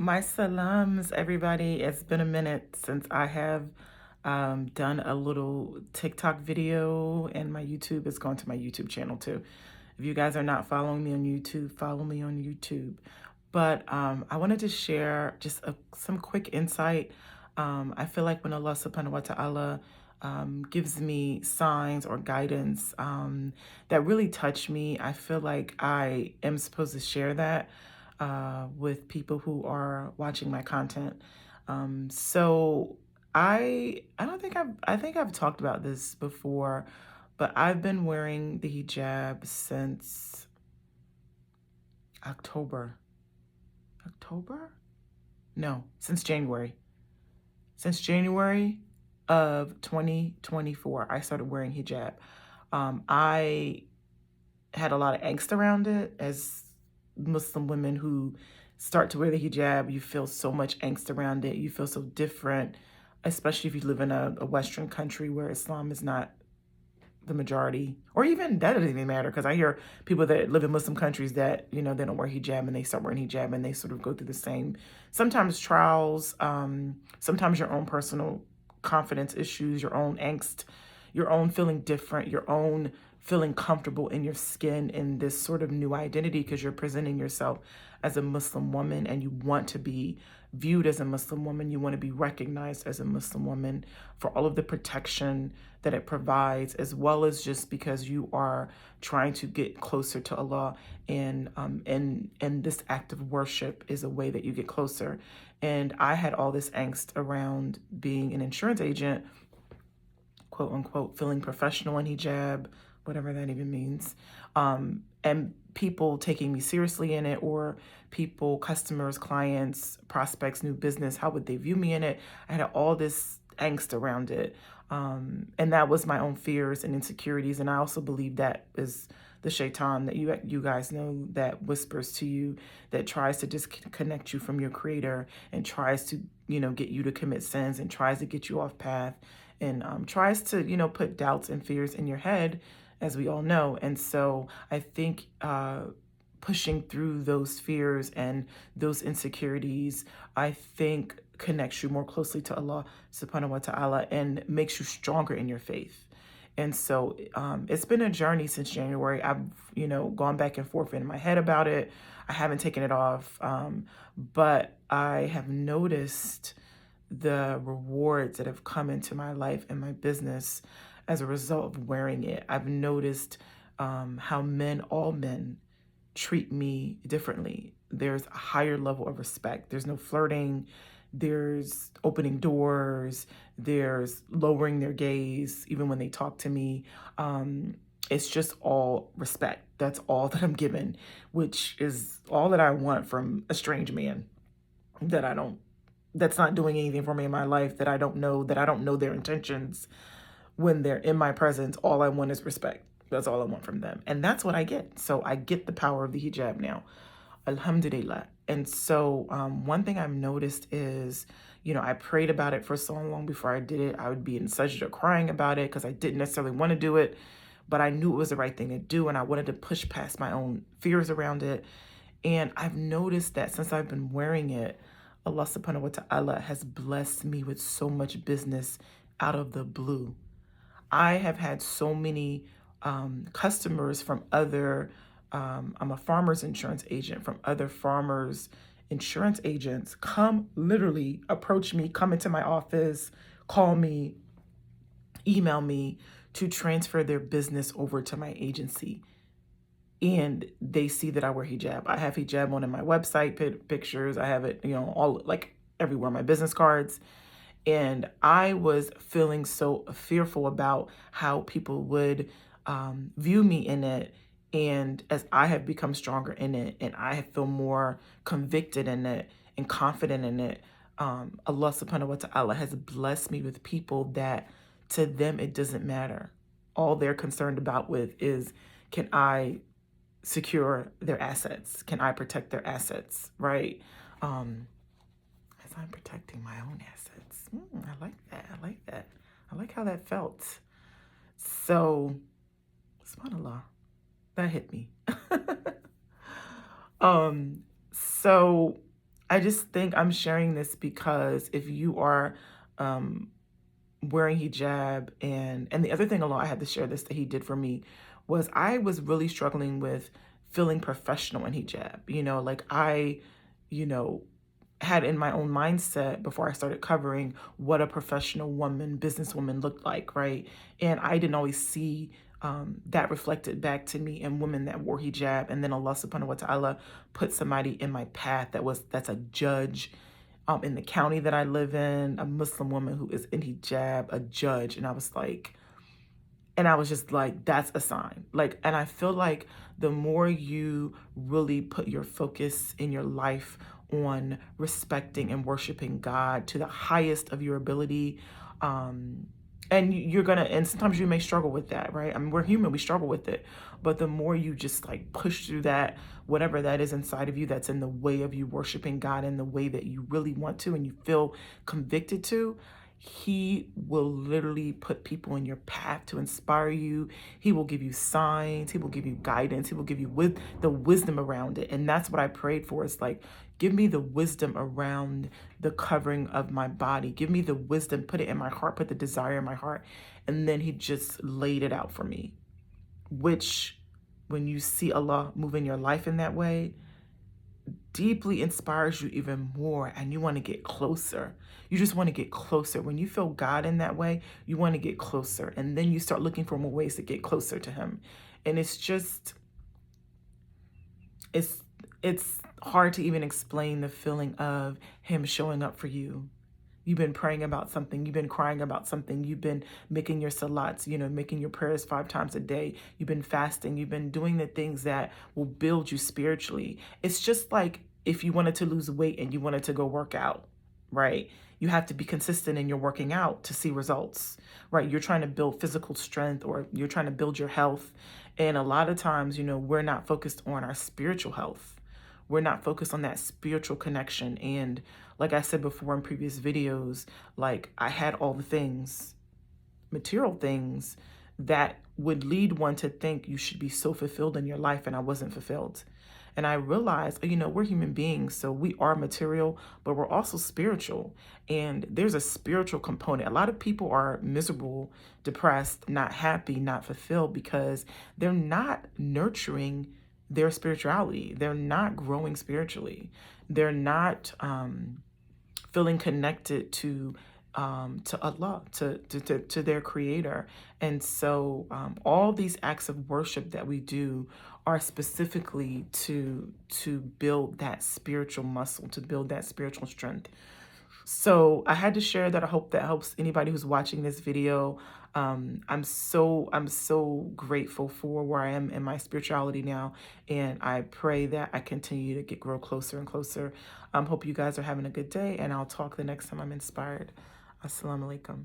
My salams, everybody. It's been a minute since I have done a little TikTok video, and my YouTube is going to my YouTube channel too. If you guys are not following me on YouTube, follow me on YouTube. But I wanted to share just some quick insight. I feel like when Allah subhanahu wa ta'ala gives me signs or guidance that really touch me, I feel like I am supposed to share that with people who are watching my content. So I don't think I think I've talked about this before, but I've been wearing the hijab since October. October? No, since January. Since January of 2024, I started wearing hijab. I had a lot of angst around it. As Muslim women who start to wear the hijab, you feel so much angst around it. You feel so different, especially if you live in a Western country where Islam is not the majority, or even that doesn't even matter, because I hear people that live in Muslim countries that, they don't wear hijab and they start wearing hijab and they sort of go through the same, sometimes trials, sometimes your own personal confidence issues, your own angst, your own feeling different, your own feeling comfortable in your skin in this sort of new identity because you're presenting yourself as a Muslim woman and you want to be viewed as a Muslim woman. You want to be recognized as a Muslim woman for all of the protection that it provides, as well as just because you are trying to get closer to Allah, and this act of worship is a way that you get closer. And I had all this angst around being an insurance agent, quote unquote, feeling professional in hijab, whatever that even means, and people taking me seriously in it, or people, customers, clients, prospects, new business, how would they view me in it? I had all this angst around it. And that was my own fears and insecurities. And I also believe that is the shaitan that you guys know, that whispers to you, that tries to disconnect you from your creator and tries to, get you to commit sins and tries to get you off path and tries to, put doubts and fears in your head, as we all know. And so I think pushing through those fears and those insecurities, I think connects you more closely to Allah subhanahu wa ta'ala and makes you stronger in your faith. And so it's been a journey since January. I've, gone back and forth in my head about it. I haven't taken it off, but I have noticed the rewards that have come into my life and my business as a result of wearing it. I've noticed how all men, treat me differently. There's a higher level of respect. There's no flirting. There's opening doors. There's lowering their gaze, even when they talk to me. It's just all respect. That's all that I'm given, which is all that I want from a strange man that's not doing anything for me in my life, that I don't know their intentions when they're in my presence. All I want is respect. That's all I want from them. And that's what I get. So I get the power of the hijab now. Alhamdulillah. And so one thing I've noticed is, I prayed about it for so long before I did it. I would be in sajda crying about it because I didn't necessarily want to do it, but I knew it was the right thing to do. And I wanted to push past my own fears around it. And I've noticed that since I've been wearing it, Allah subhanahu wa ta'ala has blessed me with so much business out of the blue. I have had so many customers from other, I'm a farmer's insurance agent, from other farmers' insurance agents literally approach me, come into my office, call me, email me to transfer their business over to my agency. And they see that I wear hijab. I have hijab on in my website pictures. I have it, all like everywhere, my business cards. And I was feeling so fearful about how people would view me in it. And as I have become stronger in it and I feel more convicted in it and confident in it, Allah subhanahu wa ta'ala has blessed me with people that to them it doesn't matter. All they're concerned about is, can I secure their assets? Can I protect their assets, right? As I'm protecting my own assets. I like that. I like that. I like how that felt. So, subhanAllah, that hit me. So I just think I'm sharing this because if you are wearing hijab, and the other thing alone I had to share this that he did for me was I was really struggling with feeling professional in hijab. Like you know, had in my own mindset before I started covering what a professional woman, businesswoman looked like, right? And I didn't always see that reflected back to me in women that wore hijab. And then Allah subhanahu wa ta'ala put somebody in my path that's a judge in the county that I live in, a Muslim woman who is in hijab, a judge. And I was just like, that's a sign. Like, and I feel like the more you really put your focus in your life on respecting and worshiping God to the highest of your ability, and sometimes you may struggle with that, right? I mean, we're human, we struggle with it. But the more you just like push through that, whatever that is inside of you that's in the way of you worshiping God in the way that you really want to and you feel convicted to, he will literally put people in your path to inspire you. He will give you signs. He will give you guidance. He will give you the wisdom around it. And that's what I prayed for. It's like, give me the wisdom around the covering of my body. Give me the wisdom, put it in my heart, put the desire in my heart. And then he just laid it out for me, which when you see Allah move in your life in that way, deeply inspires you even more, and you want to get closer. You just want to get closer. When you feel God in that way, you want to get closer, and then you start looking for more ways to get closer to him. And it's hard to even explain the feeling of him showing up for you. You've been praying about something. You've been crying about something. You've been making your salats, making your prayers 5 times a day. You've been fasting. You've been doing the things that will build you spiritually. It's just like if you wanted to lose weight and you wanted to go work out, right? You have to be consistent in your working out to see results, right? You're trying to build physical strength, or you're trying to build your health. And a lot of times, we're not focused on our spiritual health. We're not focused on that spiritual connection. And like I said before in previous videos, like I had all the things, material things that would lead one to think you should be so fulfilled in your life, and I wasn't fulfilled. And I realized, we're human beings, so we are material, but we're also spiritual. And there's a spiritual component. A lot of people are miserable, depressed, not happy, not fulfilled because they're not nurturing their spirituality. They're not growing spiritually. They're not feeling connected to Allah, to their creator. And so all these acts of worship that we do are specifically to build that spiritual muscle, to build that spiritual strength. So I had to share that. I hope that helps anybody who's watching this video. I'm so grateful for where I am in my spirituality now, and I pray that I continue to grow closer and closer. Hope you guys are having a good day, and I'll talk the next time I'm inspired. Assalamu alaikum.